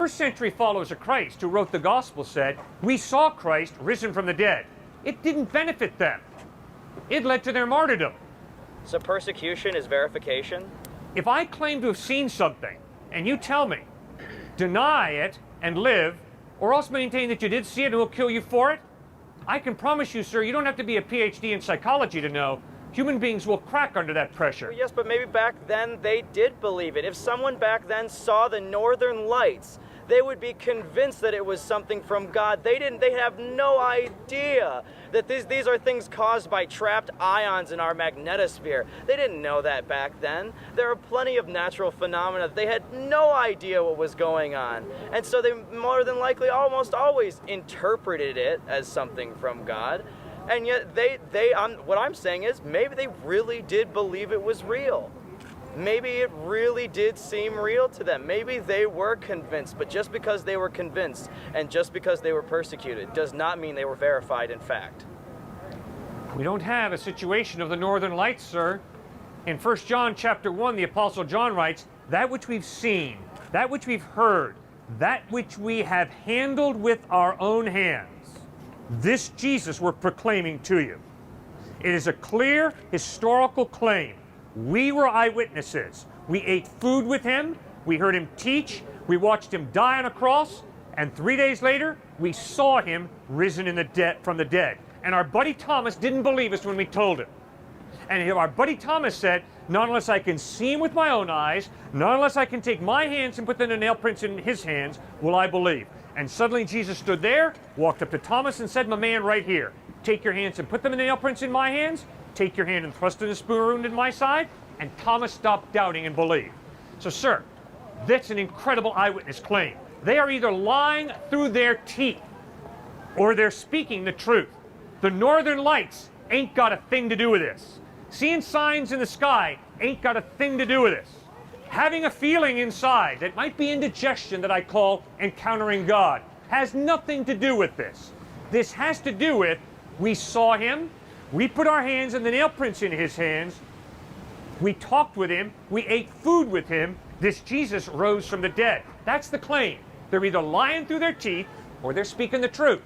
First century followers of Christ who wrote the gospel said, we saw Christ risen from the dead. It didn't benefit them. It led to their martyrdom. So persecution is verification? If I claim to have seen something, and you tell me, deny it and live, or else maintain that you did see it and we'll kill you for it, I can promise you, sir, you don't have to be a PhD in psychology to know human beings will crack under that pressure. Well, yes, but maybe back then they did believe it. If someone back then saw the northern lights, they would be convinced that it was something from God. They have no idea that these are things caused by trapped ions in our magnetosphere. They didn't know that back then. There are plenty of natural phenomena. They had no idea what was going on. And so they more than likely almost always interpreted it as something from God. And yet what I'm saying is maybe they really did believe it was real. Maybe it really did seem real to them. Maybe they were convinced, but just because they were convinced and just because they were persecuted does not mean they were verified in fact. We don't have a situation of the northern lights, sir. In 1 John chapter 1, the Apostle John writes, that which we've seen, that which we've heard, that which we have handled with our own hands, this Jesus we're proclaiming to you. It is a clear historical claim. We were eyewitnesses. We ate food with him. We heard him teach. We watched him die on a cross. And 3 days later, we saw him risen from the dead. And our buddy Thomas didn't believe us when we told him. And our buddy Thomas said, not unless I can see him with my own eyes, not unless I can take my hands and put the nail prints in his hands, will I believe. And suddenly Jesus stood there, walked up to Thomas and said, my man, right here, take your hands and put them in the nail prints in my hands. Take your hand and thrust in the spoon wound in my side, and Thomas stopped doubting and believed. So, sir, that's an incredible eyewitness claim. They are either lying through their teeth, or they're speaking the truth. The northern lights ain't got a thing to do with this. Seeing signs in the sky ain't got a thing to do with this. Having a feeling inside that might be indigestion that I call encountering God has nothing to do with this. This has to do with, we saw him, we put our hands and the nail prints in his hands. We talked with him. We ate food with him. This Jesus rose from the dead. That's the claim. They're either lying through their teeth or they're speaking the truth.